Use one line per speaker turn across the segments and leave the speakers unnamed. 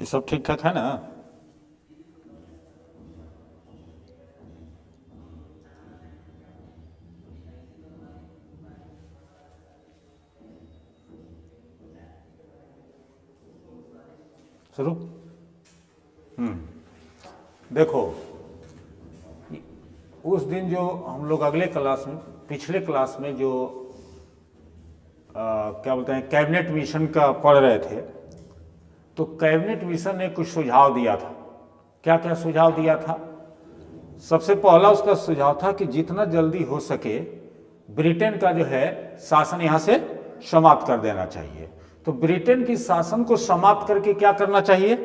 ये सब ठीक ठाक है ना? शुरू। देखो, उस दिन जो हम लोग अगले क्लास में, पिछले क्लास में जो क्या बोलते हैं, कैबिनेट मिशन का पढ़ रहे थे, तो कैबिनेट मिशन ने कुछ सुझाव दिया था। क्या क्या सुझाव दिया था? सबसे पहला उसका सुझाव था कि जितना जल्दी हो सके ब्रिटेन का जो है शासन यहाँ से समाप्त कर देना चाहिए। तो ब्रिटेन की शासन को समाप्त करके क्या करना चाहिए?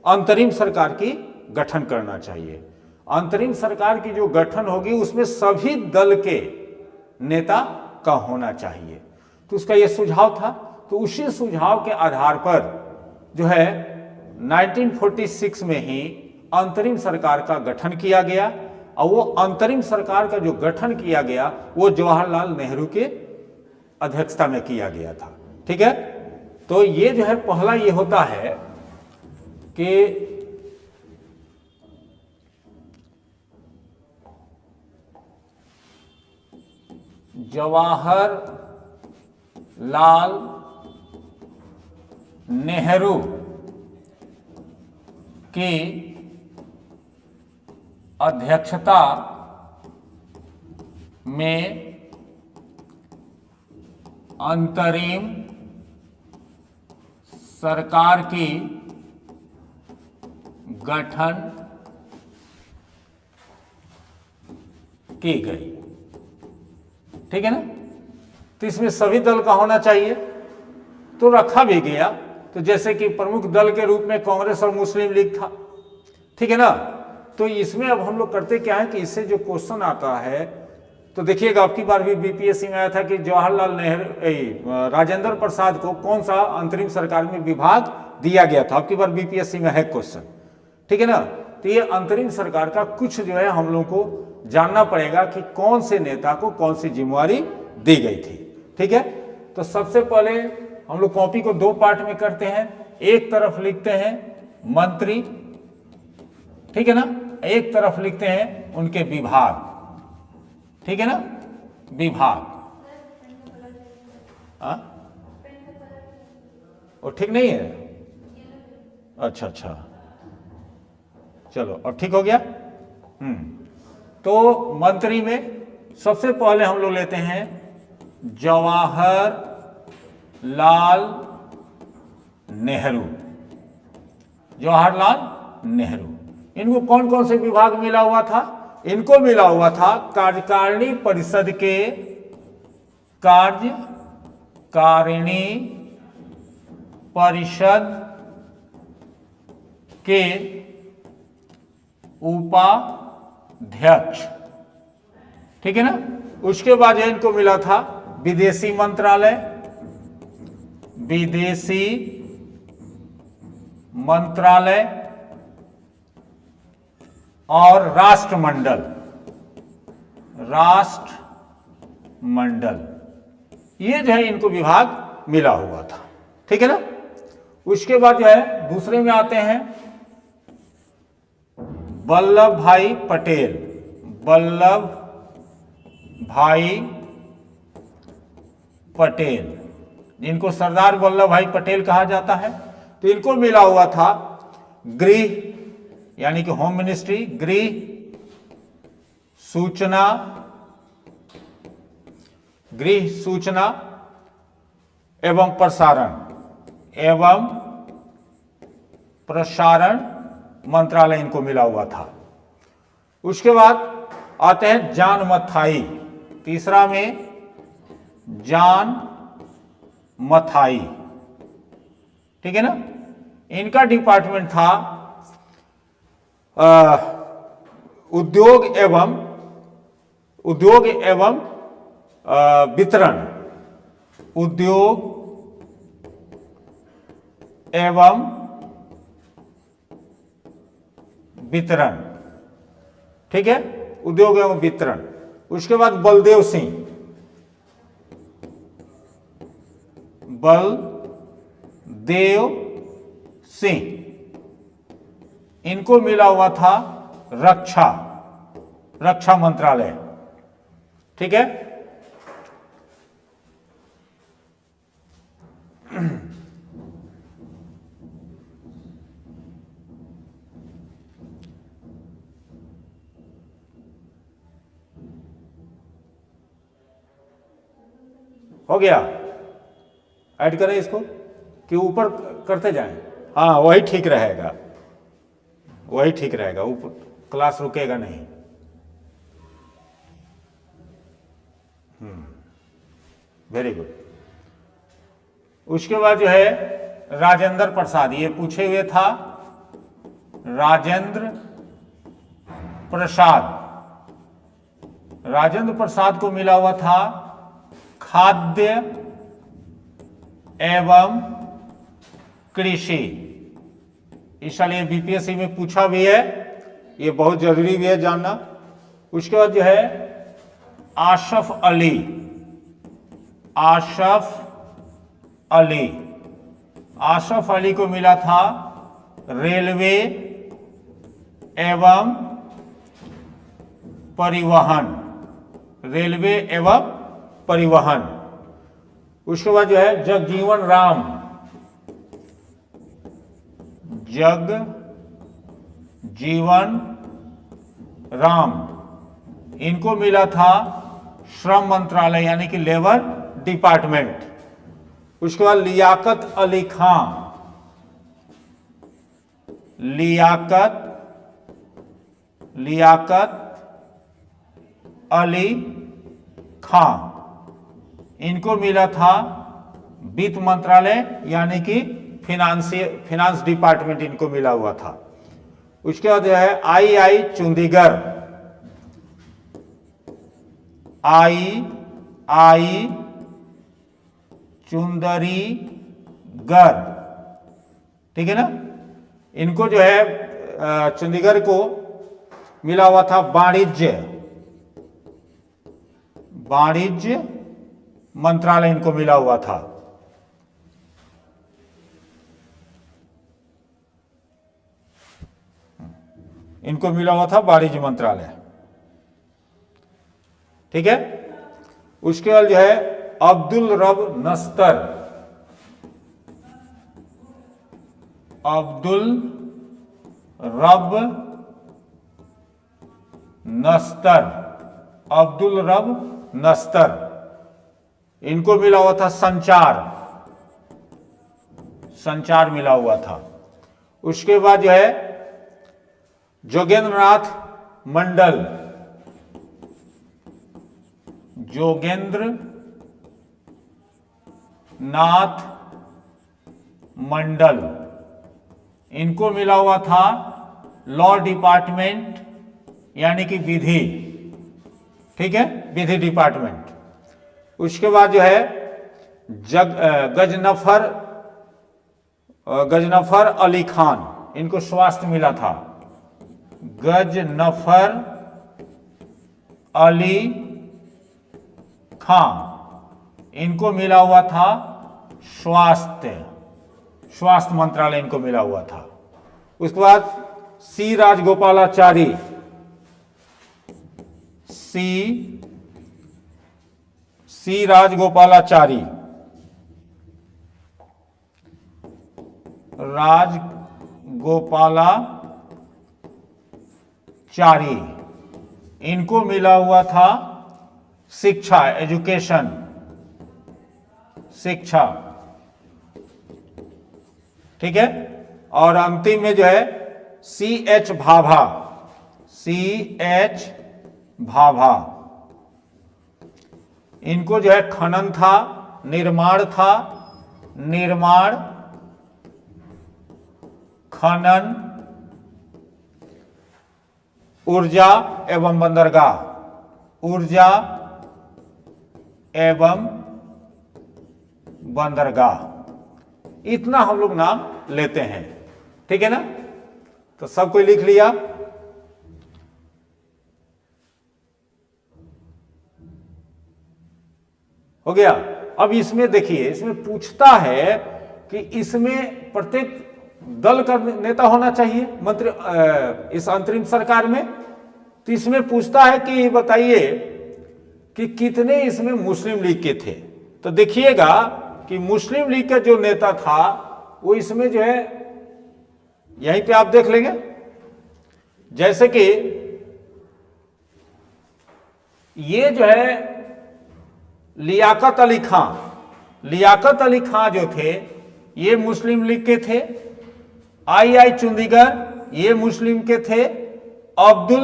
अंतरिम सरकार की गठन करना चाहिए। अंतरिम सरकार की जो गठन होगी उसमें सभी दल के नेता का होना चाहिए। तो उसका यह सुझाव था। तो उसी सुझाव के आधार पर जो है 1946 में ही अंतरिम सरकार का गठन किया गया। और वो अंतरिम सरकार का जो गठन किया गया वो जवाहरलाल नेहरू के अध्यक्षता में किया गया था। ठीक है। तो ये जो है पहला ये होता है कि जवाहरलाल नेहरू की अध्यक्षता में अंतरिम सरकार की गठन की गई। ठीक है ना? तो इसमें सभी दल का होना चाहिए, तो रखा भी गया। तो जैसे कि प्रमुख दल के रूप में कांग्रेस और मुस्लिम लीग था। ठीक है ना? तो इसमें अब हम लोग करते क्या है कि इससे जो क्वेश्चन आता है, तो देखिएगा आपकी बार भी बीपीएससी में आया था कि जवाहरलाल नेहरू राजेंद्र प्रसाद को कौन सा अंतरिम सरकार में विभाग दिया गया था। आपकी बार बीपीएससी में है क्वेश्चन। ठीक है ना? तो ये अंतरिम सरकार का कुछ जो है हम लोग को जानना पड़ेगा कि कौन से नेता को कौन सी जिम्मेवारी दी गई थी। ठीक है। तो सबसे पहले हम लोग कॉपी को दो पार्ट में करते हैं। एक तरफ लिखते हैं मंत्री, ठीक है ना, एक तरफ लिखते हैं उनके विभाग। ठीक है ना, विभाग। वो ठीक नहीं है? अच्छा अच्छा, चलो अब ठीक हो गया। तो मंत्री में सबसे पहले हम लोग लेते हैं जवाहरलाल नेहरू। जवाहरलाल नेहरू, इनको कौन कौन से विभाग मिला हुआ था? इनको मिला हुआ था कार्यकारिणी परिषद के कार्यकारिणी परिषद के उपाध्यक्ष। ठीक है ना? उसके बाद इनको मिला था विदेशी मंत्रालय, विदेशी मंत्रालय और राष्ट्रमंडल। राष्ट्रमंडल, ये जो है इनको विभाग मिला हुआ था। ठीक है ना? उसके बाद जो है दूसरे में आते हैं वल्लभ भाई पटेल। वल्लभ भाई पटेल, जिनको सरदार वल्लभ भाई पटेल कहा जाता है। तो इनको मिला हुआ था गृह, यानी कि होम मिनिस्ट्री, गृह, सूचना, गृह सूचना एवं प्रसारण मंत्रालय इनको मिला हुआ था। उसके बाद आते हैं जॉन मथाई। तीसरा में जॉन मथाई। ठीक है ना? इनका डिपार्टमेंट था उद्योग एवं वितरण। उद्योग एवं वितरण। ठीक है? उद्योग एवं वितरण। उसके बाद बलदेव सिंह। बलदेव सिंह, इनको मिला हुआ था रक्षा मंत्रालय। ठीक है, हो गया। ऐड करें इसको कि ऊपर करते जाएं? हाँ, वही ठीक रहेगा, वही ठीक रहेगा, ऊपर क्लास रुकेगा नहीं। Very good. उसके बाद जो है राजेंद्र प्रसाद, ये पूछे हुए था राजेंद्र प्रसाद। राजेंद्र प्रसाद को मिला हुआ था खाद्य एवं कृषि। इस साल ये बीपीएससी में पूछा भी है, ये बहुत जरूरी भी है जानना। उसके बाद जो है आशफ अली, आशफ अली को मिला था रेलवे एवं परिवहन, रेलवे एवं परिवहन। उसके बाद जो है जगजीवन राम, इनको मिला था श्रम मंत्रालय यानी कि लेबर डिपार्टमेंट। उसके बाद लियाकत अली खां, इनको मिला था वित्त मंत्रालय यानी कि फिनांस डिपार्टमेंट, इनको मिला हुआ था। उसके बाद जो है आई चुंडीगढ़, चुंदरीगढ़, ठीक है ना। इनको जो है चंडीगढ़ को मिला हुआ था वाणिज्य मंत्रालय, इनको मिला हुआ था। इनको मिला हुआ था वाणिज्य मंत्रालय, ठीक है। उसके बाद जो है अब्दुल रब नस्तर, इनको मिला हुआ था संचार मिला हुआ था। उसके बाद जो है जोगेंद्र नाथ मंडल, इनको मिला हुआ था लॉ डिपार्टमेंट यानी कि विधि, ठीक है, विधि डिपार्टमेंट। उसके बाद जो है गजनफर अली खान, इनको स्वास्थ्य मिला था। गजनफर अली खान, इनको मिला हुआ था स्वास्थ्य मंत्रालय, इनको मिला हुआ था। उसके बाद सी राजगोपालाचारी, राजगोपालाचारी, इनको मिला हुआ था शिक्षा, एजुकेशन, शिक्षा, ठीक है। और अंतिम में जो है CH भाभा, इनको जो है खनन था, निर्माण, खनन, ऊर्जा एवं बंदरगाह, इतना हम लोग नाम लेते हैं, ठीक है ना। तो सब कोई लिख लिया। हो गया। अब इसमें देखिए, इसमें पूछता है कि इसमें प्रत्येक दल का नेता होना चाहिए मंत्री इस अंतरिम सरकार में। तो इसमें पूछता है कि बताइए कि कितने इसमें मुस्लिम लीग के थे। तो देखिएगा कि मुस्लिम लीग का जो नेता था वो इसमें जो है, यहीं पे आप देख लेंगे, जैसे कि ये जो है लियाकत अली खां, लियाकत अली खां जो थे ये मुस्लिम लीग के थे। आई चंडीगढ़ ये मुस्लिम के थे। अब्दुल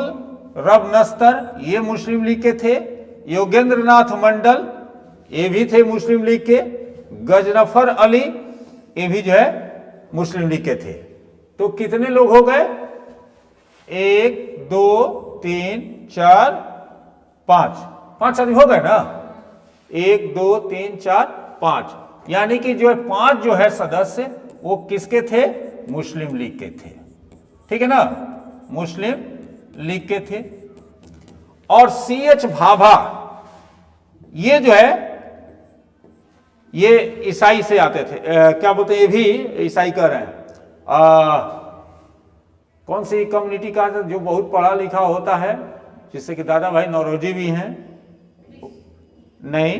रब नस्तर ये मुस्लिम लीग के थे। योगेंद्र नाथ मंडल ये भी थे मुस्लिम लीग के। गजनफर अली ये भी जो है मुस्लिम लीग के थे। तो कितने लोग हो गए? 1 2 3 4 5, 5 आदमी हो गए ना। 1 2 3 4 5, यानी कि जो है 5 जो है सदस्य वो किसके थे? मुस्लिम लीग के थे। ठीक है ना, मुस्लिम लीग के थे। और CH भाभा ये जो है ये ईसाई से आते थे। क्या बोलते हैं, ये भी ईसाई कह रहे हैं। कौन सी कम्युनिटी का जो बहुत पढ़ा लिखा होता है, जिससे कि दादा भाई नौरोजी भी हैं? नहीं,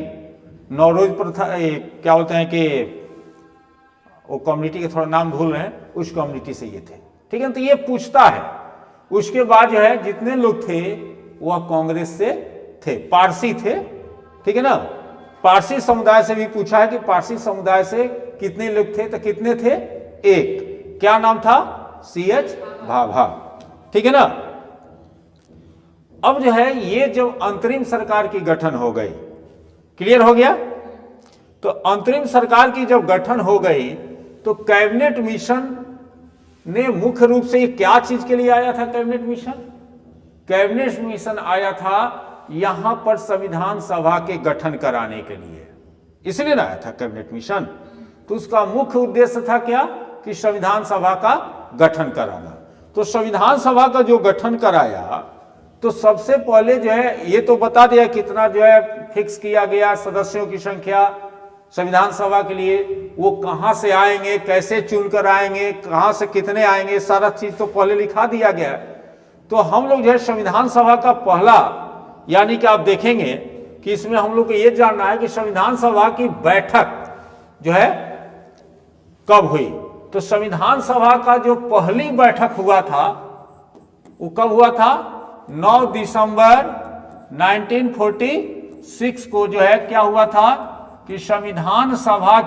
नौरोज प्रथा क्या बोलते हैं कि वो कम्युनिटी के थोड़ा नाम भूल रहे हैं, उस कम्युनिटी से ये थे। ठीक है, तो ये पूछता है। उसके बाद जो है जितने लोग थे वह कांग्रेस से थे, पारसी थे। ठीक है ना, पारसी समुदाय से भी पूछा है कि पारसी समुदाय से कितने लोग थे, तो कितने थे? 1। क्या नाम था? CH भाभा। ठीक है ना। अब जो है ये जब अंतरिम सरकार की गठन हो गई, क्लियर हो गया? तो अंतरिम सरकार की जब गठन हो गई तो कैबिनेट मिशन ने मुख्य रूप से क्या चीज के लिए आया था? कैबिनेट मिशन, कैबिनेट मिशन आया था यहां पर संविधान सभा के गठन कराने के लिए, इसलिए ना आया था कैबिनेट मिशन। तो उसका मुख्य उद्देश्य था क्या? कि संविधान सभा का गठन कराना। तो संविधान सभा का जो गठन कराया, तो सबसे पहले जो है ये तो बता दिया कितना जो है फिक्स किया गया सदस्यों की संख्या संविधान सभा के लिए, वो कहां से आएंगे, कैसे चुनकर आएंगे, कहां से कितने आएंगे, सारा चीज तो पहले लिखा दिया गया। तो हम लोग जो है संविधान सभा का पहला, यानी कि आप देखेंगे कि इसमें हम लोग को ये जानना है कि संविधान सभा की बैठक जो है कब हुई। तो संविधान सभा का जो पहली बैठक हुआ था वो कब हुआ था? 9 दिसंबर 1946 को जो है क्या हुआ था कि संविधान सभा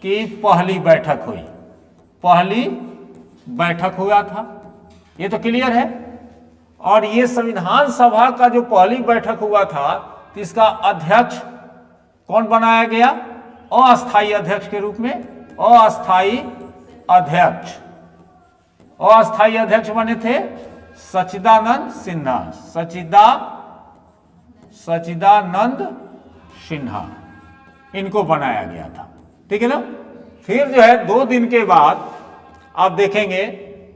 की पहली बैठक हुई, पहली बैठक हुआ था। ये तो क्लियर है। और ये संविधान सभा का जो पहली बैठक हुआ था तो इसका अध्यक्ष कौन बनाया गया? अस्थायी अध्यक्ष के रूप में। अस्थायी अध्यक्ष बने थे सच्चिदानंद सिन्हा, सच्चिदानंद सिन्हा, इनको बनाया गया था। ठीक है ना। फिर जो है 2 दिन के बाद आप देखेंगे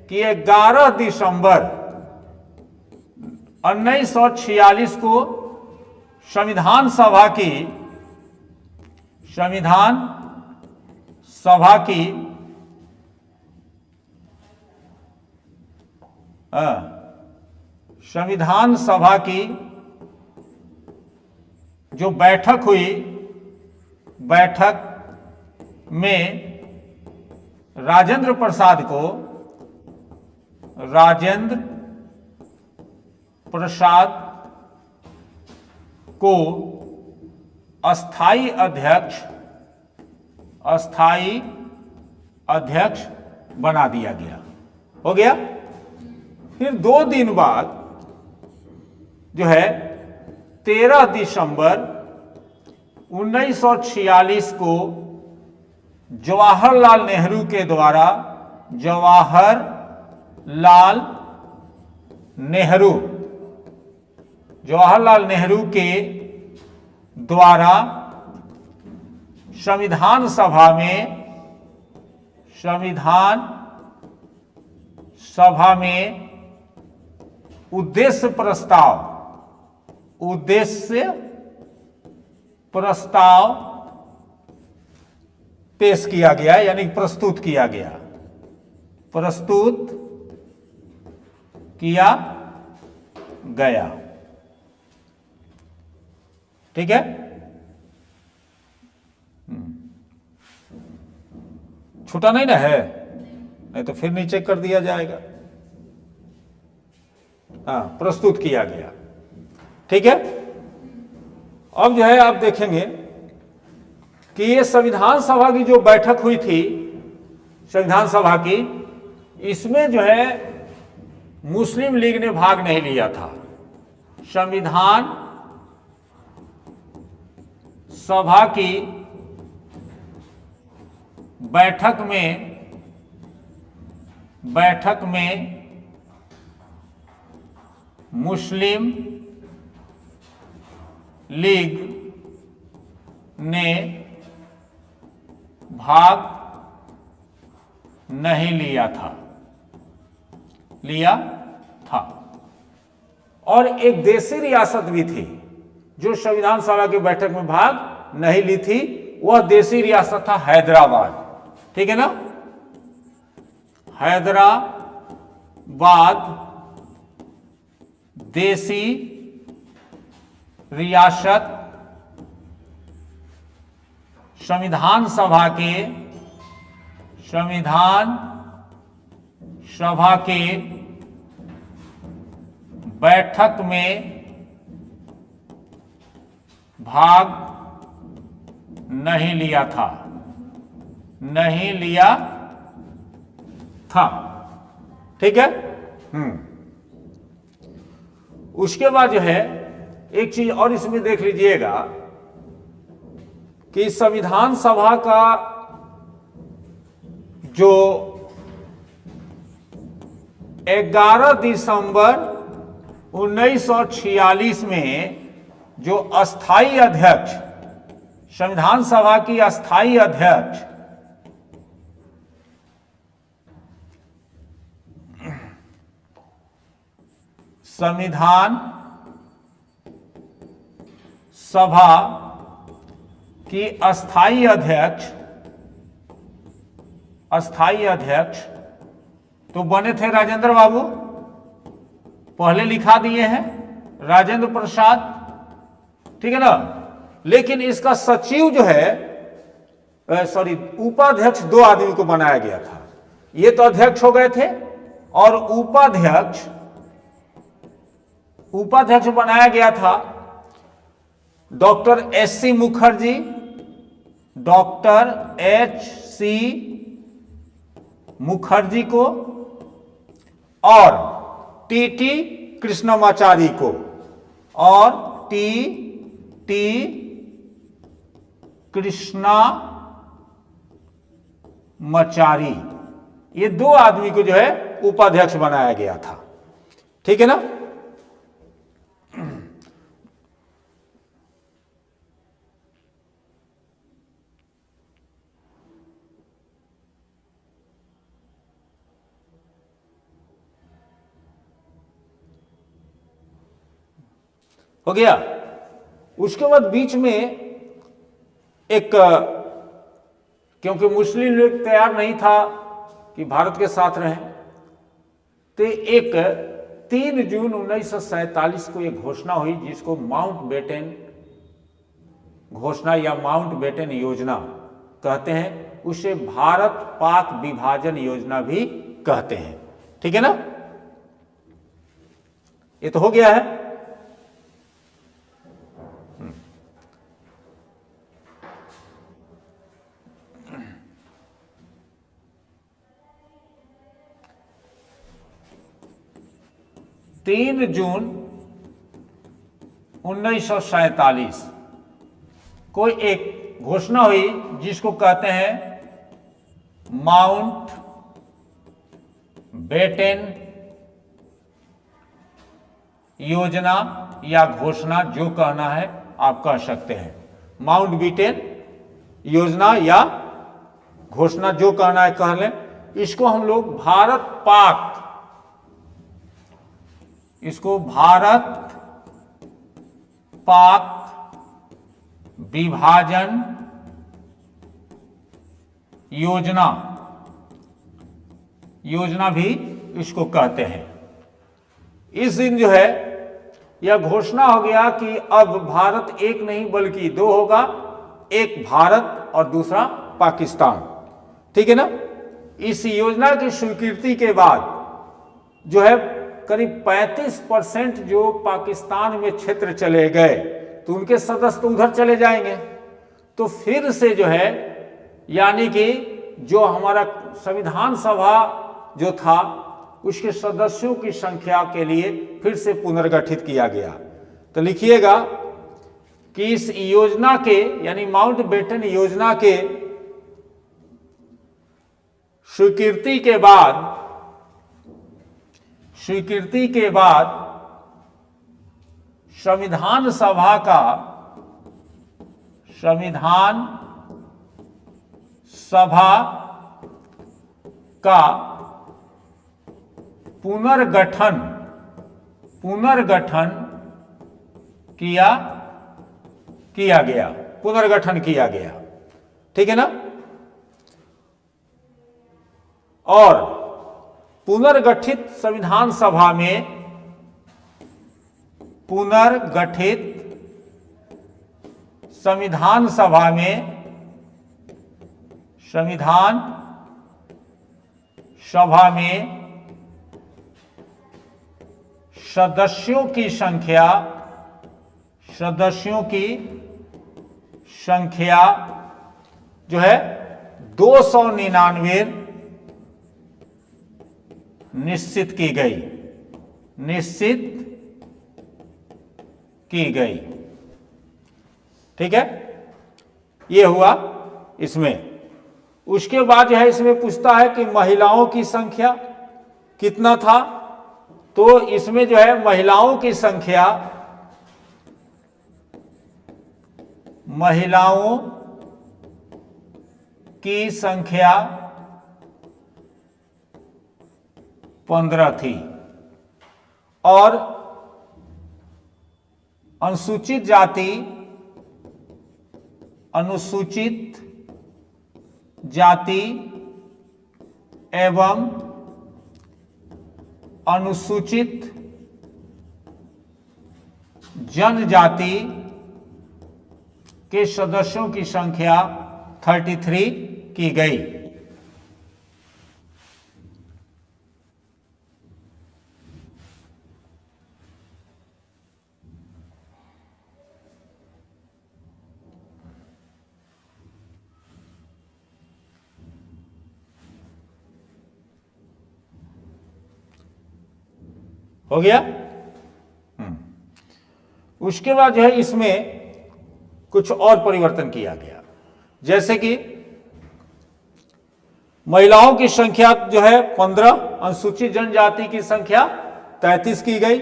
कि 11 दिसंबर 1946 को संविधान सभा की जो बैठक हुई, बैठक में राजेंद्र प्रसाद को अस्थायी अध्यक्ष बना दिया गया। हो गया। फिर 2 दिन बाद जो है 13 दिसंबर 1946 को जवाहरलाल नेहरू के द्वारा, जवाहरलाल नेहरू के द्वारा संविधान सभा में उद्देश्य प्रस्ताव पेश किया गया, यानी प्रस्तुत किया गया, प्रस्तुत किया गया। ठीक है, छूटा नहीं ना है, नहीं तो फिर नीचे कर दिया जाएगा। हाँ, प्रस्तुत किया गया। ठीक है, अब जो है आप देखेंगे कि ये संविधान सभा की जो बैठक हुई थी, संविधान सभा की, इसमें जो है मुस्लिम लीग ने भाग नहीं लिया था। संविधान सभा की बैठक में मुस्लिम लीग ने भाग नहीं लिया था, और एक देशी रियासत भी थी जो संविधान सभा की बैठक में भाग नहीं ली थी। वह देशी रियासत था हैदराबाद। ठीक है ना, हैदराबाद देशी रियासत संविधान सभा के बैठक में भाग नहीं लिया था। ठीक है, उसके बाद जो है एक चीज और इसमें देख लीजिएगा कि संविधान सभा का जो 11 दिसंबर 1946 में जो अस्थाई अध्यक्ष, संविधान सभा की अस्थाई अध्यक्ष संविधान सभा की अस्थाई अध्यक्ष तो बने थे राजेंद्र बाबू, पहले लिखा दिए हैं राजेंद्र प्रसाद। ठीक है ना, लेकिन इसका सचिव जो है, उपाध्यक्ष 2 आदमी को बनाया गया था। ये तो अध्यक्ष हो गए थे, और उपाध्यक्ष बनाया गया था डॉक्टर एच.सी. मुखर्जी, डॉक्टर एच.सी. मुखर्जी को, और टी.टी. कृष्णमाचारी को, और टी कृष्णमाचारी, ये 2 आदमी को जो है उपाध्यक्ष बनाया गया था। ठीक है ना, हो गया। उसके बाद बीच में एक, क्योंकि मुस्लिम लीग तैयार नहीं था कि भारत के साथ रहें, तो एक 3 जून 1947 को एक घोषणा हुई जिसको माउंटबेटन घोषणा या माउंटबेटन योजना कहते हैं। उसे भारत पाक विभाजन योजना भी कहते हैं। ठीक है ना, ये तो हो गया है। तीन जून 1947 को एक घोषणा हुई जिसको कहते हैं माउंट बेटन योजना या घोषणा, जो कहना है आप कह सकते हैं। माउंट बेटन योजना या घोषणा, जो कहना है कह लें। इसको हम लोग भारत पाक विभाजन योजना, योजना भी इसको कहते हैं। इस दिन जो है यह घोषणा हो गया कि अब भारत एक नहीं बल्कि दो होगा, एक भारत और दूसरा पाकिस्तान, ठीक है ना। इस योजना की स्वीकृति के बाद जो है करीब 35% जो पाकिस्तान में क्षेत्र चले गए तो उनके सदस्य तो उधर चले जाएंगे, तो फिर से जो है यानी कि जो हमारा संविधान सभा जो था उसके सदस्यों की संख्या के लिए फिर से पुनर्गठित किया गया। तो लिखिएगा कि इस योजना के यानी माउंटबेटन योजना के स्वीकृति के बाद संविधान सभा का पुनर्गठन किया गया, ठीक है ना। और पुनर्गठित संविधान सभा में सदस्यों की संख्या जो है 299 निश्चित की गई, ठीक है। ये हुआ इसमें। उसके बाद जो है इसमें पूछता है कि महिलाओं की संख्या कितना था, तो इसमें जो है महिलाओं की संख्या 15 थी और अनुसूचित जाति एवं अनुसूचित जनजाति के सदस्यों की संख्या 33 की गई। हो गया। उसके बाद जो है इसमें कुछ और परिवर्तन किया गया, जैसे कि महिलाओं की संख्या जो है 15, अनुसूचित जनजाति की संख्या 33 की गई।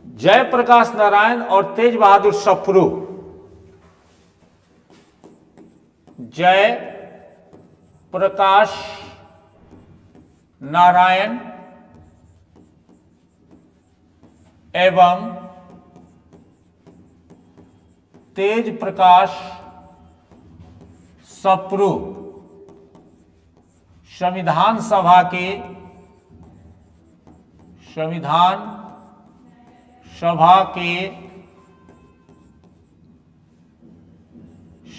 जयप्रकाश नारायण और तेज बहादुर सप्रू, जय प्रकाश नारायण एवं तेज प्रकाश सप्रू संविधान सभा के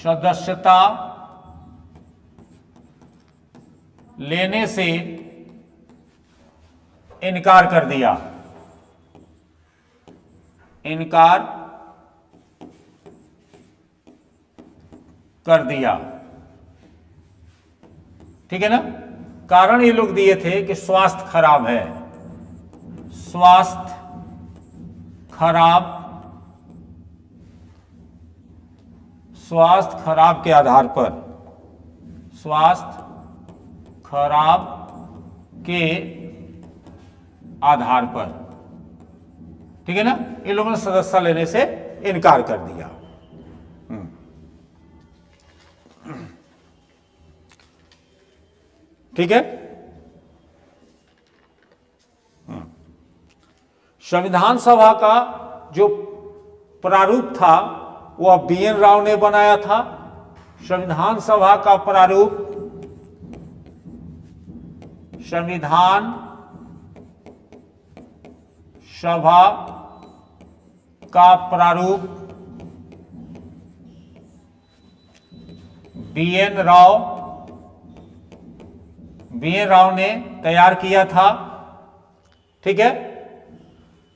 सदस्यता लेने से इनकार कर दिया, ठीक है ना। कारण ये लोग दिए थे कि स्वास्थ्य खराब है, स्वास्थ्य खराब के आधार पर, स्वास्थ्य खराब के आधार पर, ठीक है ना। इन लोगों ने सदस्यता लेने से इनकार कर दिया। ठीक है। संविधान सभा का जो प्रारूप था वह BN राव ने बनाया था। संविधान सभा का प्रारूप संविधान सभा का प्रारूप BN राव ने तैयार किया था। ठीक है,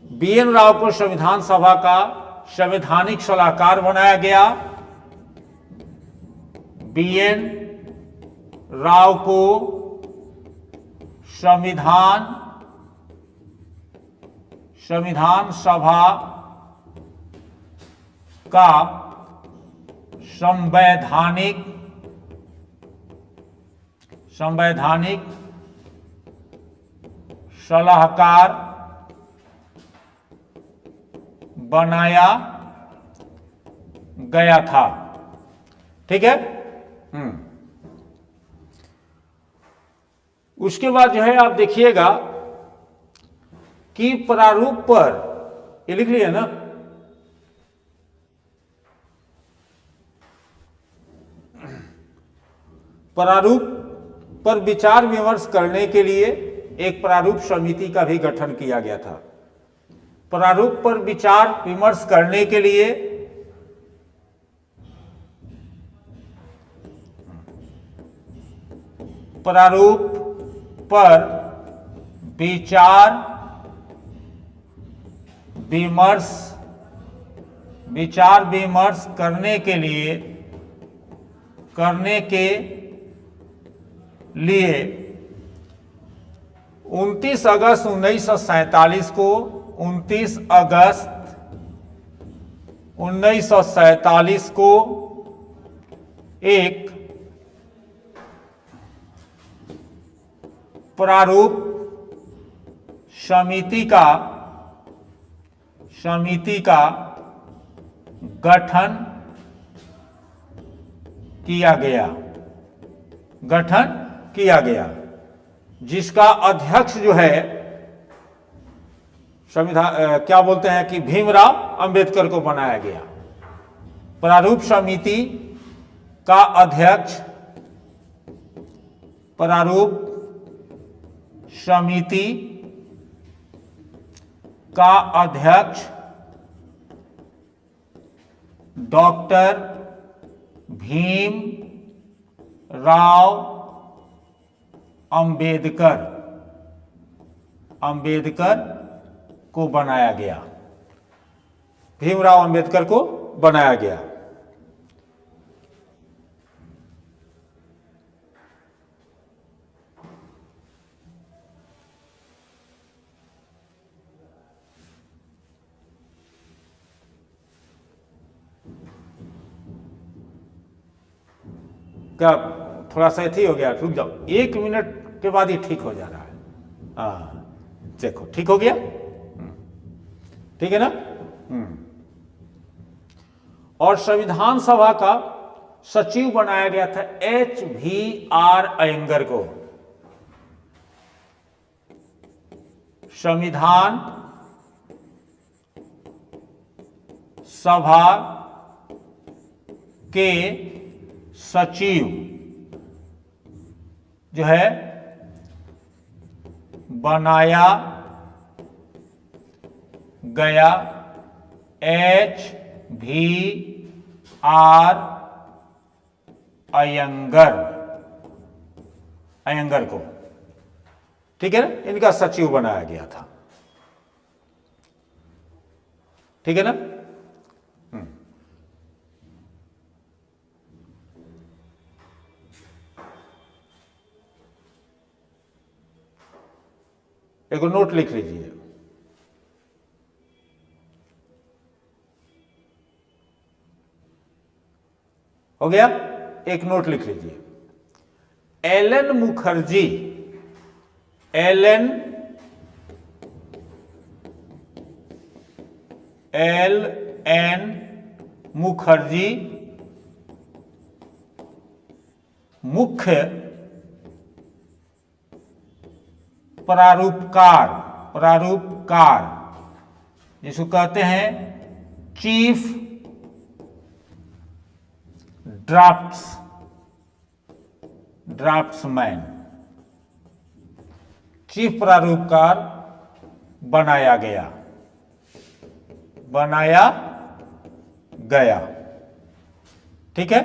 BN राव को संविधान सभा का संवैधानिक सलाहकार बनाया गया। BN राव को संविधान सभा का संवैधानिक सलाहकार बनाया गया था। ठीक है। उसके बाद जो है आप देखिएगा कि प्रारूप पर, ये लिख लिया ना, प्रारूप पर विचार विमर्श करने के लिए एक प्रारूप समिति का भी गठन किया गया था। प्रारूप पर विचार विमर्श करने के लिए प्रारूप पर विचार विमर्श करने के लिए 29 अगस्त 1947 को 29 अगस्त 1947 को एक प्रारूप समिति का गठन किया गया, जिसका अध्यक्ष जो है क्या बोलते हैं कि भीमराव अंबेडकर को बनाया गया। प्रारूप समिति का अध्यक्ष डॉक्टर भीमराव अंबेडकर को बनाया गया। भीमराव अंबेडकर को बनाया गया। क्या थोड़ा सा ही हो गया? रुक जाओ, 1 मिनट के बाद ही ठीक हो जा रहा है। हाँ, देखो ठीक हो गया। ठीक है ना। और संविधान सभा का सचिव बनाया गया था HVR अयंगर को। संविधान सभा के सचिव जो है बनाया गया HVR अयंगर को। ठीक है ना, इनका सचिव बनाया गया था। ठीक है ना। एक नोट लिख लीजिए। हो गया? एक नोट लिख लीजिए। एलन मुखर्जी मुख्य प्रारूपकार जिसको कहते हैं चीफ ड्राफ्ट्समैन, चीफ प्रारूपकार बनाया गया। ठीक है।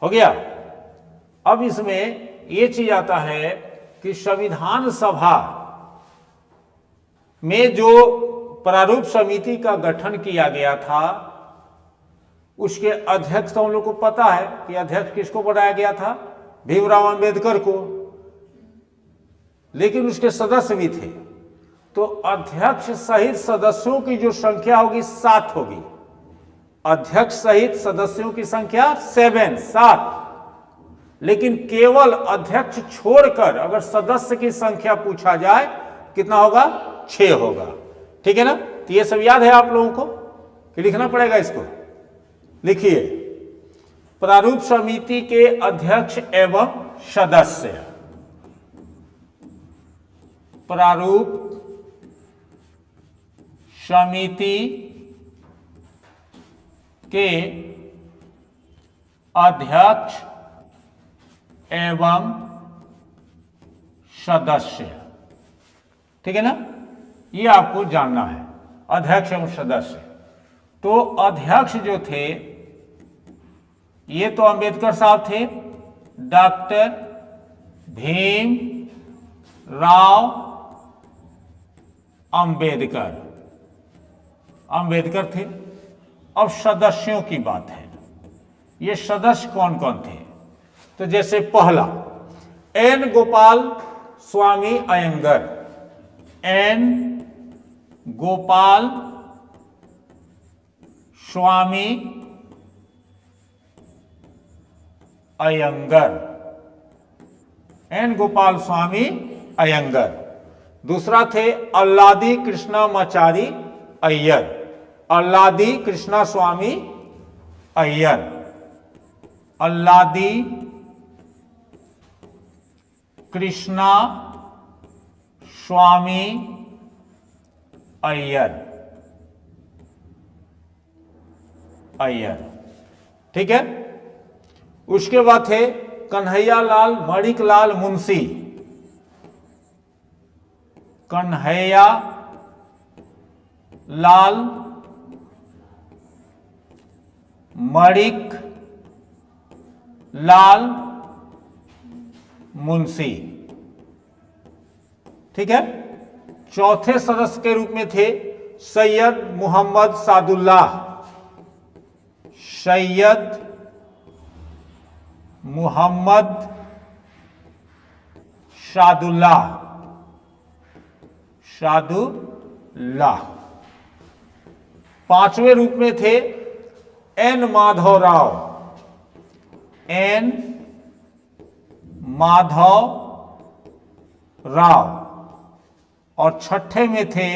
हो गया। अब इसमें यह चीज आता है कि संविधान सभा में जो प्रारूप समिति का गठन किया गया था, उसके अध्यक्ष तो हम लोग को पता है कि अध्यक्ष किसको बनाया गया था, भीमराव अंबेडकर को, लेकिन उसके सदस्य भी थे। तो अध्यक्ष सहित सदस्यों की जो संख्या होगी 7 होगी। अध्यक्ष सहित सदस्यों की संख्या 7। लेकिन केवल अध्यक्ष छोड़कर अगर सदस्य की संख्या पूछा जाए कितना होगा, 6 होगा। ठीक है ना। तो ये सब याद है आप लोगों को कि लिखना पड़ेगा इसको। लिखिए, प्रारूप समिति के अध्यक्ष एवं सदस्य, प्रारूप समिति के अध्यक्ष एवं सदस्य। ठीक है ना, ये आपको जानना है, अध्यक्ष एवं सदस्य। तो अध्यक्ष जो थे ये तो अंबेडकर साहब थे, डॉक्टर भीम राव अंबेडकर थे। अब सदस्यों की बात है, ये सदस्य कौन कौन थे। तो जैसे पहला N Gopal Swami Iyengar, N Gopal Swami Iyengar, N Gopal Swami Iyengar. दूसरा थे अल्लादी कृष्णामाचारी अय्यर, अल्लादी कृष्णा स्वामी अय्यर, अल्लादी कृष्णा स्वामी अय्यर। ठीक है। उसके बाद थे कन्हैया लाल मणिकलाल मुंशी, कन्हैया लाल मणिक लाल मुंशी। ठीक है। चौथे सदस्य के रूप में थे सैयद मोहम्मद सादुल्लाह, सैयद मोहम्मद सादुल्लाह। पांचवें रूप में थे एन माधवराव, एन माधवराव। और छठे में थे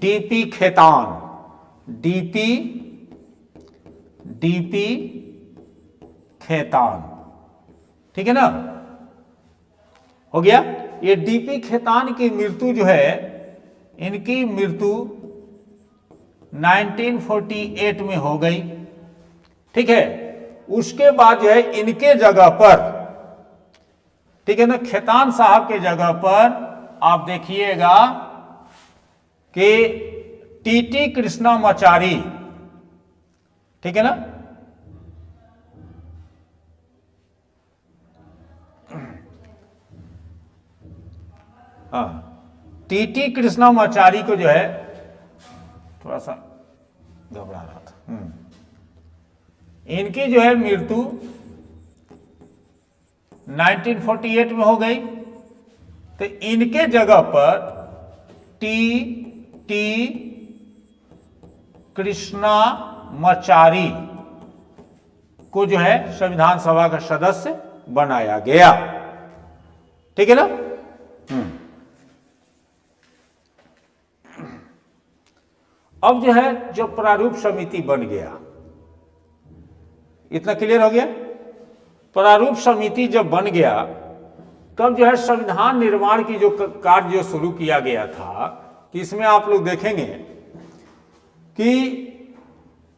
डीपी खेतान, डीपी खेतान। ठीक है ना, हो गया। ये डीपी खेतान की मृत्यु जो है, इनकी मृत्यु 1948 में हो गई। ठीक है। उसके बाद जो है इनके जगह पर, ठीक है ना, खेतान साहब के जगह पर आप देखिएगा कि टीटी कृष्णामाचारी, ठीक है ना, हाँ, टीटी कृष्णामाचारी को जो है थोड़ा सा घबरा रहा था, इनकी जो है मृत्यु 1948 में हो गई। तो इनके जगह पर टी कृष्णामाचारी को जो है संविधान सभा का सदस्य बनाया गया। ठीक है ना। अब जो है जो प्रारूप समिति बन गया, इतना क्लियर हो गया। प्रारूप समिति जब बन गया तब जो है संविधान निर्माण की जो कार्य जो शुरू किया गया था, कि इसमें आप लोग देखेंगे कि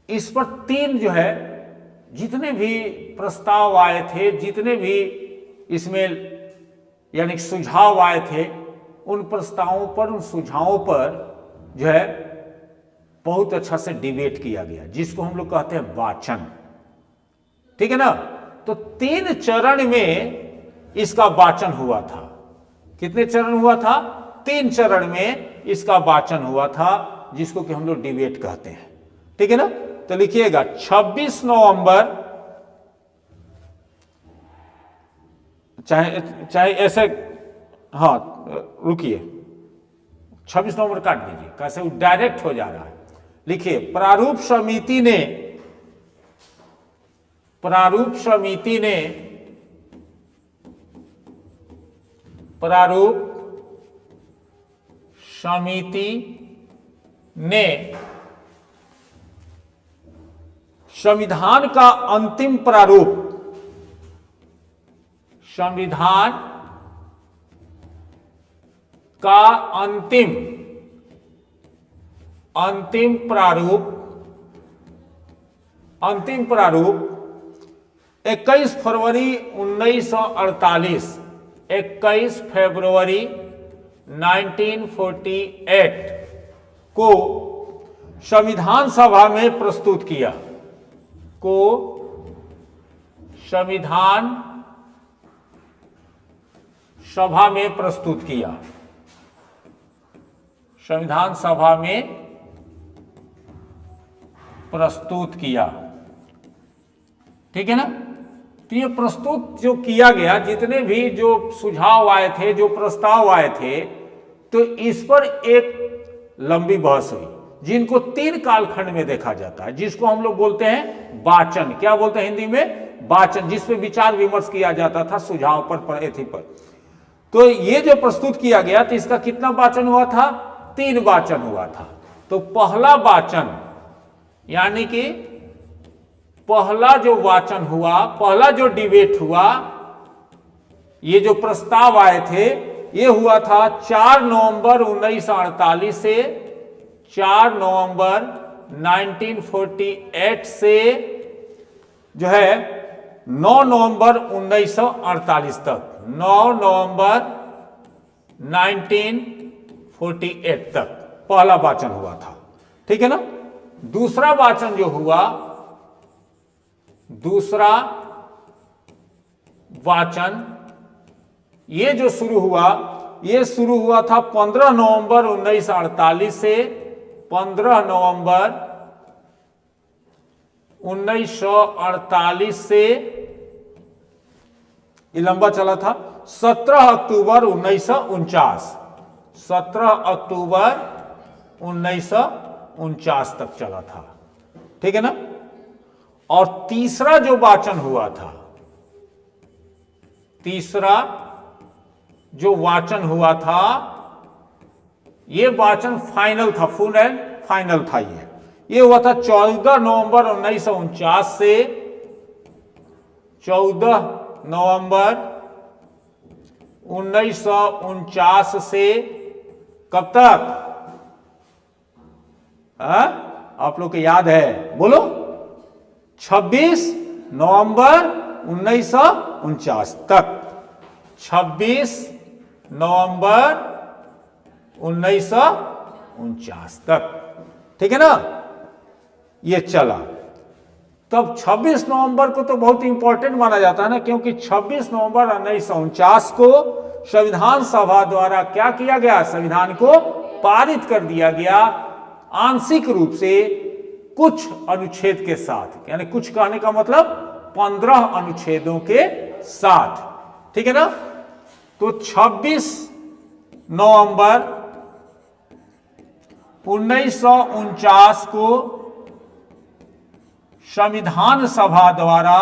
इस पर 3 जो है जितने भी प्रस्ताव आए थे, जितने भी इसमें यानी सुझाव आए थे, उन प्रस्तावों पर, उन सुझावों पर जो है बहुत अच्छा से डिबेट किया गया, जिसको हम लोग कहते हैं वाचन। ठीक है ना। तो 3 चरण में इसका वाचन हुआ था। कितने चरण हुआ था? 3 चरण में इसका वाचन हुआ था, जिसको कि हम लोग डिबेट कहते हैं। ठीक है ना। तो लिखिएगा 26 नवंबर, चाहे ऐसे, हाँ रुकिए, 26 नवंबर काट दीजिए, कैसे वो डायरेक्ट हो जा रहा है। लिखिए प्रारूप समिति ने प्रारूप समिति ने संविधान का अंतिम प्रारूप, संविधान का अंतिम प्रारूप 21 फरवरी 1948, 21 फरवरी 1948 को संविधान सभा में प्रस्तुत किया, संविधान सभा में प्रस्तुत किया। ठीक है ना। तो ये प्रस्तुत जो किया गया, जितने भी जो सुझाव आए थे, जो प्रस्ताव आए थे, तो इस पर एक लंबी बहस हुई, जिनको 3 कालखंड में देखा जाता है, जिसको हम लोग बोलते हैं वाचन। क्या बोलते हैं हिंदी में? वाचन, जिसपे विचार विमर्श किया जाता था सुझाव पर, एथी पर। तो ये जो प्रस्तुत किया गया, तो इसका कितना वाचन हुआ था? 3 वाचन हुआ था। तो पहला वाचन, यानी कि पहला जो वाचन हुआ, पहला जो डिबेट हुआ, ये जो प्रस्ताव आए थे, ये हुआ था 4 नवंबर 1948 से 4 नवंबर 1948 से जो है 9 नवंबर 1948 तक, 9 नवंबर 1948 तक पहला वाचन हुआ था। ठीक है ना। दूसरा वाचन जो हुआ, दूसरा वाचन ये जो शुरू हुआ, ये शुरू हुआ था 15 नवंबर 1948 से 15 नवंबर 1948 से ये लंबा चला था 17 अक्टूबर 1949, 17 अक्टूबर 1949 तक चला था। ठीक है ना। और तीसरा जो वाचन हुआ था, तीसरा जो वाचन हुआ था, ये वाचन फाइनल था, फुल एंड फाइनल था। ये हुआ था 14 नवंबर 1949 से 14 नवंबर 1949 से कब तक? आप लोग को याद है? बोलो। 26 नवंबर 1949 तक, 26 नवंबर 1949 तक। ठीक है ना। ये चला। तब 26 नवंबर को तो बहुत इंपॉर्टेंट माना जाता है ना, क्योंकि 26 नवंबर 1949 को संविधान सभा द्वारा क्या किया गया? संविधान को पारित कर दिया गया, आंशिक रूप से कुछ अनुच्छेद के साथ, यानी कुछ कहने का मतलब 15 अनुच्छेदों के साथ। ठीक है ना। तो 26 नवंबर 1949 को संविधान सभा द्वारा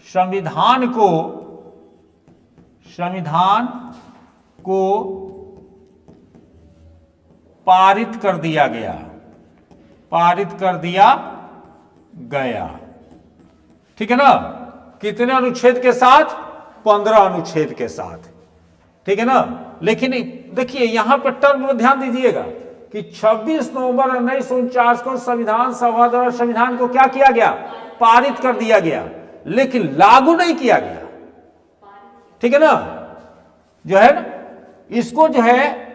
संविधान को संविधान को पारित कर दिया गया, पारित कर दिया गया। ठीक है ना? कितने अनुच्छेद के साथ? 15 अनुच्छेद के साथ। ठीक है ना? लेकिन देखिए यहां पर टर्म में ध्यान दीजिएगा कि 26 नवंबर 1949 को संविधान सभा द्वारा संविधान को क्या किया गया? पारित कर दिया गया, लेकिन लागू नहीं किया गया। ठीक है ना? जो है ना, इसको जो है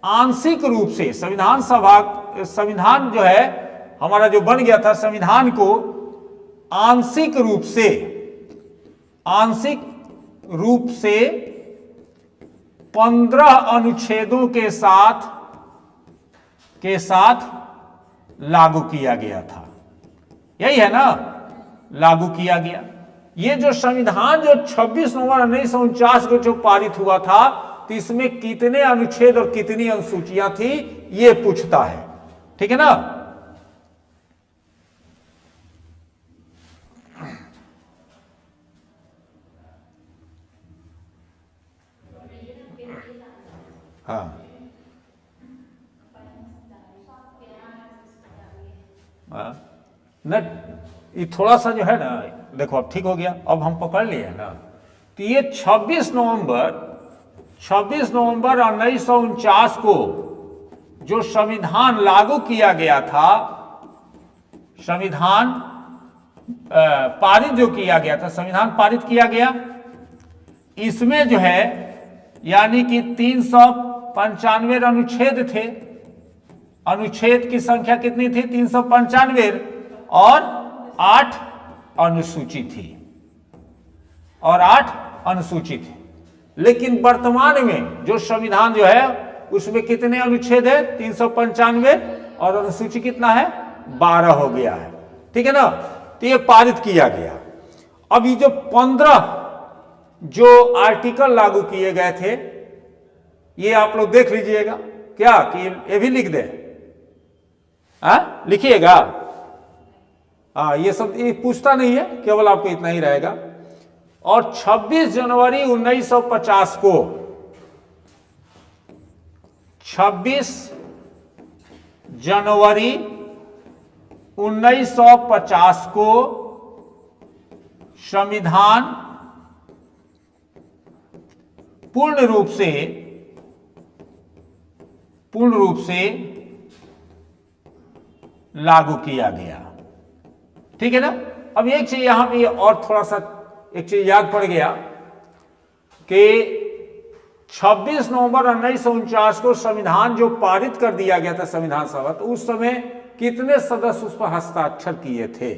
आंशिक रूप से संविधान सभा, संविधान जो है हमारा जो बन गया था, संविधान को आंशिक रूप से 15 अनुच्छेदों के साथ लागू किया गया था। यही है ना? लागू किया गया। ये जो संविधान जो 26 नवंबर 1949 को जो पारित हुआ था, तो इसमें कितने अनुच्छेद और कितनी अनुसूचियां थी, ये पूछता है। ठीक है ना? हाँ न, ये थोड़ा सा जो है ना, देखो अब ठीक हो गया, अब हम पकड़ लिए ना। तो ये 26 नवंबर 1949 को जो संविधान लागू किया गया था, संविधान पारित जो किया गया था, संविधान पारित किया गया, इसमें जो है यानी कि 395 अनुच्छेद थे। अनुच्छेद की संख्या कितनी थी? 395, और 8 अनुसूची थी, और 8 अनुसूची थी। लेकिन वर्तमान में जो संविधान जो है उसमें कितने अनुच्छेद है? 395, और अनुसूची कितना है? 12 हो गया है। ठीक है ना? तो ये पारित किया गया। अब ये जो 15 जो आर्टिकल लागू किए गए थे, ये आप लोग देख लीजिएगा क्या कि ये भी लिख दे, लिखिएगा। ये सब ये पूछता नहीं है, केवल आपको इतना ही रहेगा। और 26 जनवरी 1950 को 26 जनवरी 1950 को संविधान पूर्ण रूप से लागू किया गया। ठीक है ना? अब एक चीज यहां पे और थोड़ा सा एक चीज याद पड़ गया कि 26 नवंबर 1949 को संविधान जो पारित कर दिया गया था संविधान सभा, तो उस समय कितने सदस्य उस पर हस्ताक्षर किए थे?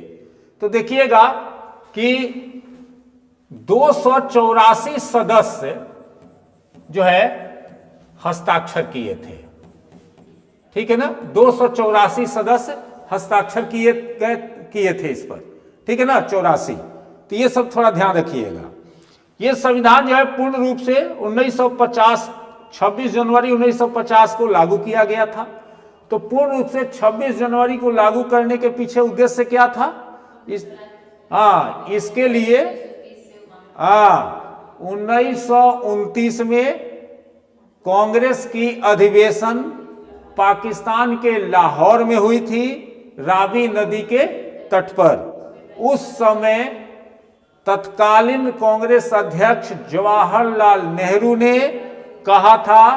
तो देखिएगा कि 284 सदस्य जो है हस्ताक्षर किए थे। ठीक है ना? 284 सदस्य हस्ताक्षर किए थे इस पर। ठीक है ना? 84। तो ये सब थोड़ा ध्यान रखिएगा। ये संविधान जो है पूर्ण रूप से 1950 26 जनवरी 1950 को लागू किया गया था। तो पूर्ण रूप से 26 जनवरी को लागू करने के पीछे उद्देश्य क्या था? इसके लिए 1929 में कांग्रेस की अधिवेशन पाकिस्तान के लाहौर में हुई थी, रावी नदी के तट पर। उस समय तत्कालीन कांग्रेस अध्यक्ष जवाहरलाल नेहरू ने कहा था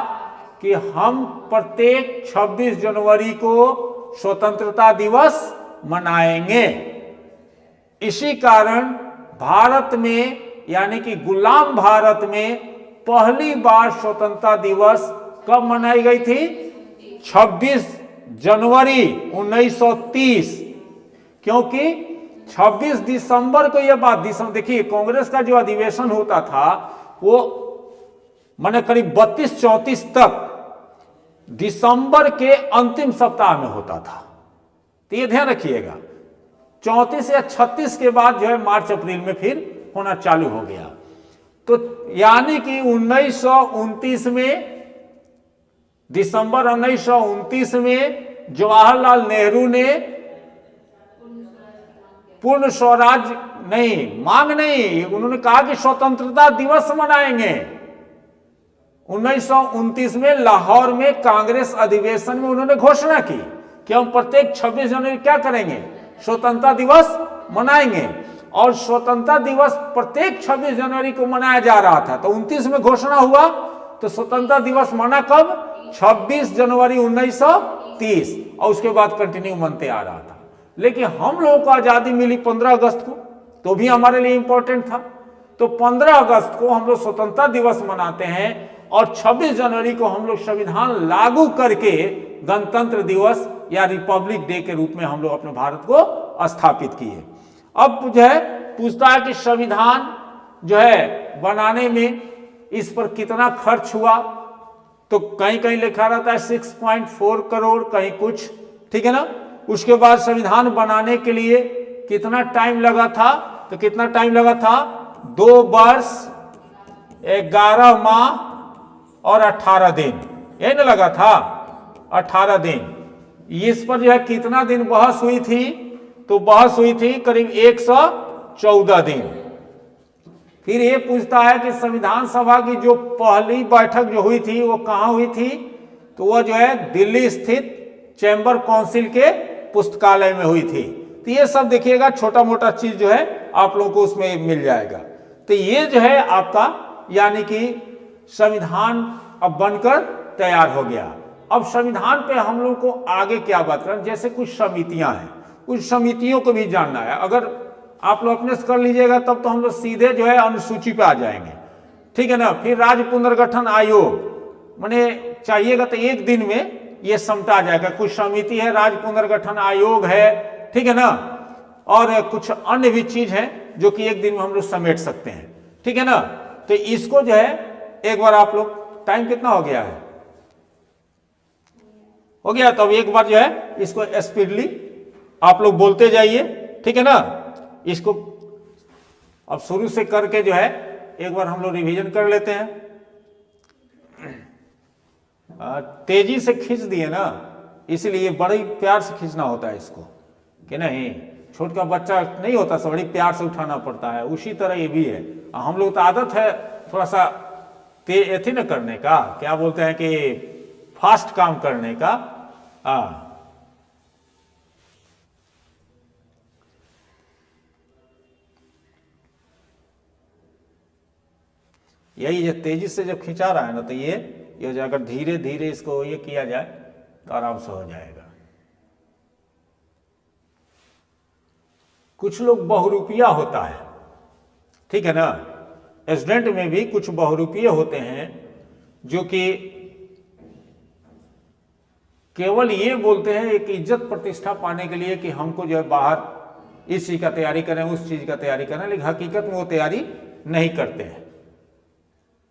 कि हम प्रत्येक 26 जनवरी को स्वतंत्रता दिवस मनाएंगे। इसी कारण भारत में यानी कि गुलाम भारत में पहली बार स्वतंत्रता दिवस कब मनाई गई थी? 26 जनवरी 1930। क्योंकि 26 दिसंबर को यह बात, देखिए कांग्रेस का जो अधिवेशन होता था वो माने करीब 32-34 तक दिसंबर के अंतिम सप्ताह में होता था। तो ये ध्यान रखिएगा, 34 या 36 के बाद जो है मार्च अप्रैल में फिर होना चालू हो गया। तो यानी कि 1929 में, दिसंबर 1929 में जवाहरलाल नेहरू ने पूर्ण स्वराज नहीं, मांग नहीं, उन्होंने कहा कि स्वतंत्रता दिवस मनाएंगे। 1929 में लाहौर में कांग्रेस अधिवेशन में उन्होंने घोषणा की कि हम प्रत्येक 26 जनवरी क्या करेंगे, स्वतंत्रता दिवस मनाएंगे। और स्वतंत्रता दिवस प्रत्येक 26 जनवरी को मनाया जा रहा था। तो 29 में घोषणा हुआ, तो स्वतंत्रता दिवस मना कब, 26 जनवरी 1930, और उसके बाद कंटिन्यू मनते आ रहा था। लेकिन हम लोगों को आजादी मिली 15 अगस्त को, तो भी हमारे लिए इंपॉर्टेंट था। तो 15 अगस्त को हम लोग स्वतंत्रता दिवस मनाते हैं और 26 जनवरी को हम लोग संविधान लागू करके गणतंत्र दिवस या रिपब्लिक डे के रूप में हम लोग अपने भारत को स्थापित किए। अब जो है पूछता है कि संविधान जो है बनाने में इस पर कितना खर्च हुआ, तो कहीं कहीं लिखा रहता है 6.4 करोड़, कहीं कुछ, ठीक है ना। उसके बाद संविधान बनाने के लिए कितना टाइम लगा था, तो कितना टाइम लगा था, 2 वर्ष 11 माह और 18 दिन, यही ना लगा था, 18 दिन। इस पर जो है कितना दिन बहस हुई थी, तो बहस हुई थी करीब 114 दिन। फिर ये पूछता है कि संविधान सभा की जो पहली बैठक जो हुई थी वो कहाँ हुई थी, तो वह जो है दिल्ली स्थित चैम्बर काउंसिल के पुस्तकालय में हुई थी। तो ये सब देखिएगा, छोटा मोटा चीज जो है आप लोगों को उसमें मिल जाएगा। तो ये जो है आपका यानी कि संविधान अब बनकर तैयार हो गया। अब संविधान पे हम लोग को आगे क्या बात करें, जैसे कुछ समितियां हैं, कुछ समितियों को भी जानना है। अगर आप लोग अपने से कर लीजिएगा तब तो हम लोग सीधे जो है अनुसूची पे आ जाएंगे, ठीक है ना। फिर राज्य पुनर्गठन आयोग, माने चाहिएगा तो एक दिन में ये समटा जाएगा। कुछ समिति है, राज्य पुनर्गठन आयोग है, ठीक है ना, और कुछ अन्य भी चीज है जो कि एक दिन में हम लोग समेट सकते हैं, ठीक है ना। तो इसको जो है एक बार आप लोग, टाइम कितना हो गया है, हो गया, तो अब एक बार जो है इसको स्पीडली आप लोग बोलते जाइए, ठीक है ना। इसको अब शुरू से करके जो है एक बार हम लोग रिवीजन कर लेते हैं। तेजी से खींच दिए ना, इसलिए बड़े प्यार से खींचना होता है इसको, कि नहीं, छोटा बच्चा नहीं होता, सब बड़ी प्यार से उठाना पड़ता है, उसी तरह ये भी है। हम लोग तो आदत है थोड़ा सा तेज न करने का, क्या बोलते हैं कि फास्ट काम करने का। यही जो तेजी से जब खिंचा रहा है ना, तो ये अगर धीरे धीरे इसको ये किया जाए तो आराम से हो जाएगा। कुछ लोग बहुरूपिया होता है, ठीक है ना, स्टूडेंट में भी कुछ बहुरूपिये होते हैं जो कि केवल ये बोलते हैं एक इज्जत प्रतिष्ठा पाने के लिए कि हमको जो है बाहर इस चीज का तैयारी करें, उस चीज का तैयारी करें, लेकिन हकीकत में वो तैयारी नहीं करते हैं।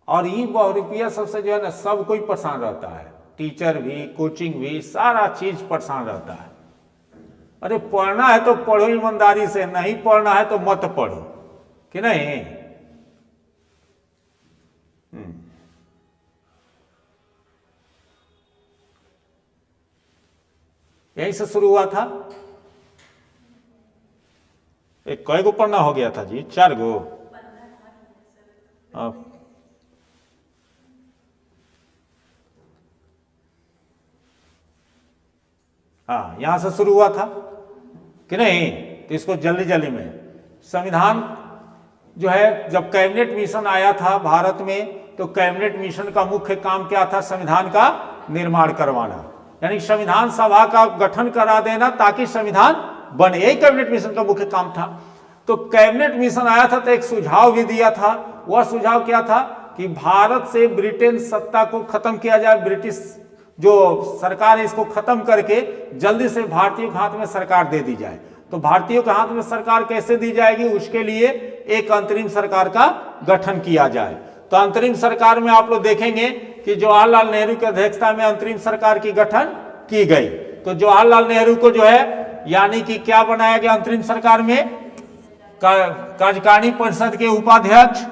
और ये बहुरूपिया सबसे जो है ना सब कोई परेशान रहता है, टीचर भी, कोचिंग भी, सारा चीज परेशान रहता है। अरे पढ़ना है तो पढ़ो ईमानदारी से, नहीं पढ़ना है तो मत पढ़ो, कि नहीं। यहीं से शुरू हुआ था। एक कई गो पढ़ना हो गया था जी, 4 गो। हाँ, यहां से शुरू हुआ था कि नहीं। तो इसको जल्दी जल्दी में, संविधान जो है जब कैबिनेट मिशन आया था भारत में, तो कैबिनेट मिशन का मुख्य काम क्या था, संविधान का निर्माण करवाना, यानी संविधान सभा का गठन करा देना ताकि संविधान बने, यही कैबिनेट मिशन का मुख्य काम था। तो कैबिनेट मिशन आया था तो एक सुझाव भी दिया था। वह सुझाव क्या था कि भारत से ब्रिटेन सत्ता को खत्म किया जाए, ब्रिटिश जो सरकार है इसको खत्म करके जल्दी से भारतीयों के हाथ में सरकार दे दी जाए। तो भारतीयों के हाथ में सरकार कैसे दी जाएगी, उसके लिए एक अंतरिम सरकार का गठन किया जाए। तो अंतरिम सरकार में आप लोग देखेंगे कि जवाहरलाल नेहरू की अध्यक्षता में अंतरिम सरकार की गठन की गई। तो जवाहरलाल नेहरू को जो है यानी कि क्या बनाया गया अंतरिम सरकार में, कार्यकारिणी परिषद के उपाध्यक्ष,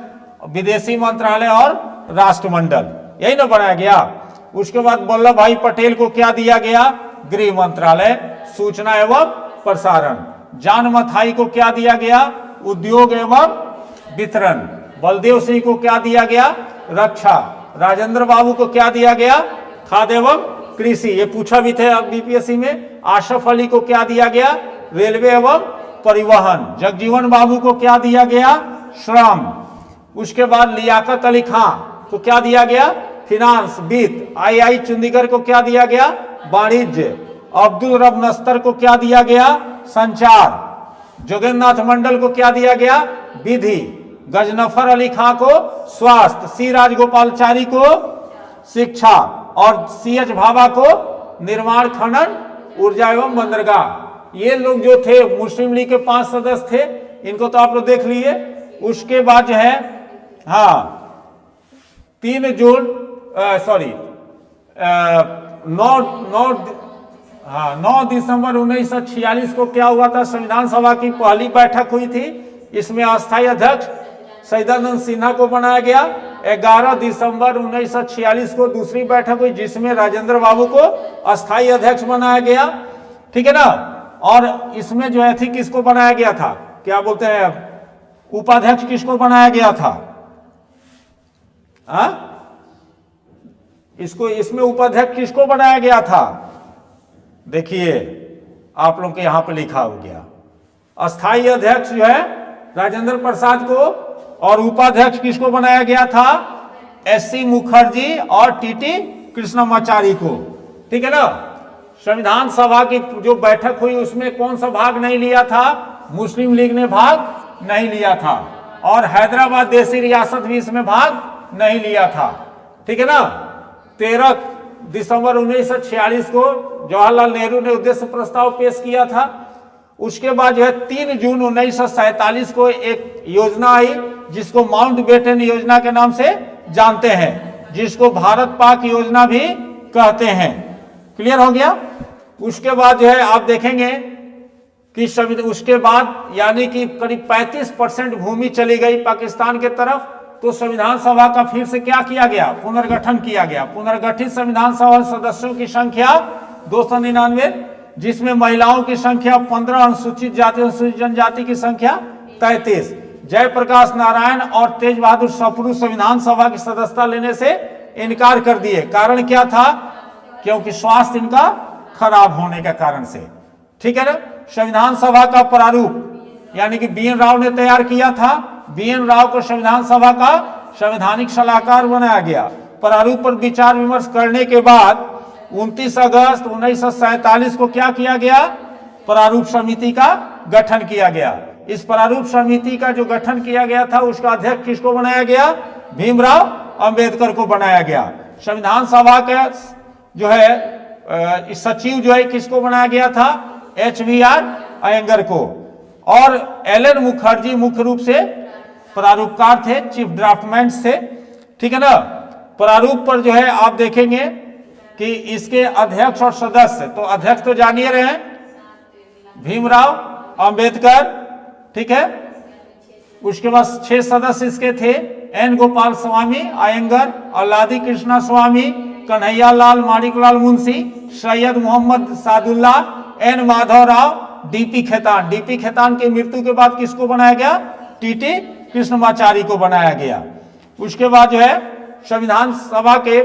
विदेशी मंत्रालय और राष्ट्रमंडल, यही ना बनाया गया। उसके बाद वल्लभ भाई पटेल को क्या दिया गया, गृह मंत्रालय, सूचना एवं प्रसारण। जॉन मथाई को क्या दिया गया, उद्योग एवं वितरण। बलदेव सिंह को क्या दिया गया, रक्षा। राजेंद्र बाबू को क्या दिया गया? खाद्य एवं कृषि, ये पूछा भी थे बीपीएससी में। आशफ अली को क्या दिया गया? रेलवे एवं परिवहन। जगजीवन बाबू को क्या दिया गया? श्रम। उसके बाद लियाकत अली खां को क्या दिया गया? फिनांस, वित्त। आई चंडीगढ़ को क्या दिया गया? वाणिज्य। अब्दुल रब नस्तर को क्या दिया गया? संचार। जोगेंद्र नाथ मंडल को क्या दिया गया? विधि। गजनफर अली खां को स्वास्थ्य, सी राजगोपालचारी को शिक्षा और सी एच भाभा को निर्माण, खनन, ऊर्जा एवं बंदरगाह। ये लोग जो थे मुस्लिम लीग के 5 सदस्य थे, इनको तो आप लोग देख लिए। उसके बाद जो है 3 जून 9 दिसंबर 1946 को क्या हुआ था? संविधान सभा की पहली बैठक हुई थी। इसमें अस्थायी अध्यक्ष सैदानंद सिन्हा को बनाया गया। 11 दिसंबर 1946 को दूसरी बैठक हुई, जिसमें राजेंद्र बाबू को अस्थायी अध्यक्ष बनाया गया। ठीक है ना। और इसमें जो है थी किसको बनाया गया था? क्या बोलते हैं, उपाध्यक्ष किसको बनाया गया था? इसमें उपाध्यक्ष किसको बनाया गया था? देखिए आप लोग के यहां पे लिखा हो गया, अस्थायी अध्यक्ष जो है राजेंद्र प्रसाद को, और उपाध्यक्ष किसको बनाया गया था? एससी मुखर्जी और टीटी कृष्णमाचारी को। ठीक है ना। संविधान सभा की जो बैठक हुई उसमें कौन सा भाग नहीं लिया था? मुस्लिम लीग ने भाग नहीं लिया था, और हैदराबाद देसी रियासत भी इसमें भाग नहीं लिया था। ठीक है ना। 13 दिसंबर 1946 को जवाहरलाल नेहरू ने उद्देश्य प्रस्ताव पेश किया था। उसके बाद जो है 3 जून 1947 को एक योजना आई जिसको माउंटबेटन योजना के नाम से जानते हैं, जिसको भारत पाक योजना भी कहते हैं। क्लियर हो गया। उसके बाद जो है आप देखेंगे कि उसके बाद यानी कि करीब 35% भूमि चली गई पाकिस्तान के तरफ, तो संविधान सभा का फिर से क्या किया गया? पुनर्गठन किया गया। पुनर्गठित संविधान सभा सदस्यों की संख्या 299, जिसमें महिलाओं की संख्या 15, अनुसूचित जाति अनुसूचित जनजाति की संख्या 33। जयप्रकाश नारायण और तेज बहादुर सप्रू संविधान सभा की सदस्यता लेने से इनकार कर दिए। कारण क्या था? क्योंकि स्वास्थ्य इनका खराब होने के कारण से। ठीक है ना। संविधान सभा का प्रारूप यानी कि बी एन राव ने तैयार किया था। बी एन राव को संविधान सभा का संवैधानिक सलाहकार बनाया गया। प्रारूप पर विचार विमर्श करने के बाद 29 अगस्त 1947 को क्या किया गया? प्रारूप समिति का गठन किया गया। इस प्रारूप समिति का जो गठन किया गया था उसका अध्यक्ष किसको बनाया गया? भीमराव अंबेडकर को बनाया गया। संविधान सभा का जो है सचिव जो है किसको बनाया गया था? HVR अयंगर को। और LN मुखर्जी मुख्य रूप से प्रारूपकार थे, चीफ ड्राफ्टमैन थे। ठीक है ना। प्रारूप पर जो है आप देखेंगे कि इसके अध्यक्ष और सदस्य, तो अध्यक्ष तो जानिए रहे हैं भीमराव अंबेडकर। ठीक है। उसके बाद 6 सदस्य इसके थे, N गोपाल स्वामी अयंगर, अल्लादी कृष्णा स्वामी, Kanhaiya Lal Maniklal Munshi, Syed Mohammad Sadulla, N Madhav Rao, DP Khetan. DP Khetan की मृत्यु के बाद किसको बनाया गया? TT कृष्णमाचारी को बनाया गया। उसके बाद जो है संविधान सभा के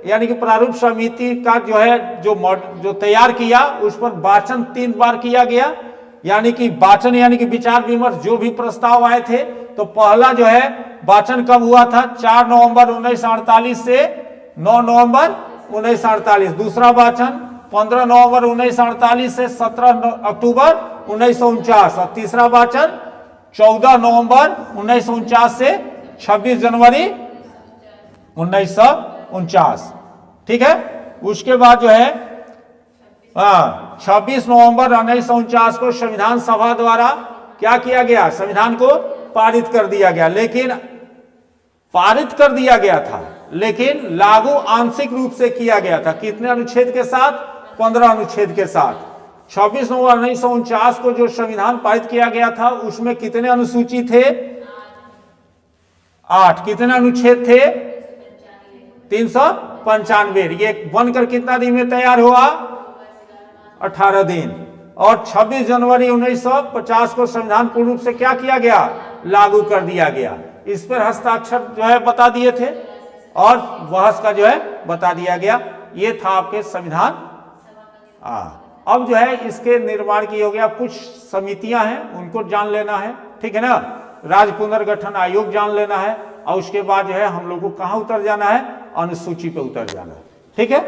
यानी कि प्रारूप समिति का जो है जो तैयार किया उस पर वाचन 3 बार किया गया। यानी कि वाचन यानी कि विचार विमर्श, जो भी प्रस्ताव आए थे, तो पहला जो है वाचन कब हुआ था? 4 नवंबर 1948 से 9 नवंबर 1948। दूसरा वाचन 15 नवंबर 1948 से 17 अक्टूबर 1949। और तीसरा वाचन 14 नवंबर 1949 से 26 जनवरी 1949। ठीक है। उसके बाद जो है 26 नवंबर 1949 को संविधान सभा द्वारा क्या किया गया? संविधान को पारित कर दिया गया। लेकिन पारित कर दिया गया था, लेकिन लागू आंशिक रूप से किया गया था। कितने अनुच्छेद के साथ? 15 अनुच्छेद के साथ। 26 नवंबर 1949 को जो संविधान पारित किया गया था उसमें कितने अनुसूची थे? 8। कितने अनुच्छेद थे? 395। ये बनकर कितना दिन में तैयार हुआ? 18 दिन। और 26 जनवरी 1950 को संविधान पूर्ण रूप से क्या किया गया? लागू कर दिया गया। इस पर हस्ताक्षर जो है बता दिए थे। और बहस का जो है बता दिया गया। ये था आपके संविधान। अब जो है इसके निर्माण की हो गया, कुछ समितियां हैं उनको जान लेना है, ठीक है ना। राज्य पुनर्गठन आयोग जान लेना है, और उसके बाद जो है हम लोग को कहाँ उतर जाना है, अनुसूची पे उतर जाना है, ठीक है।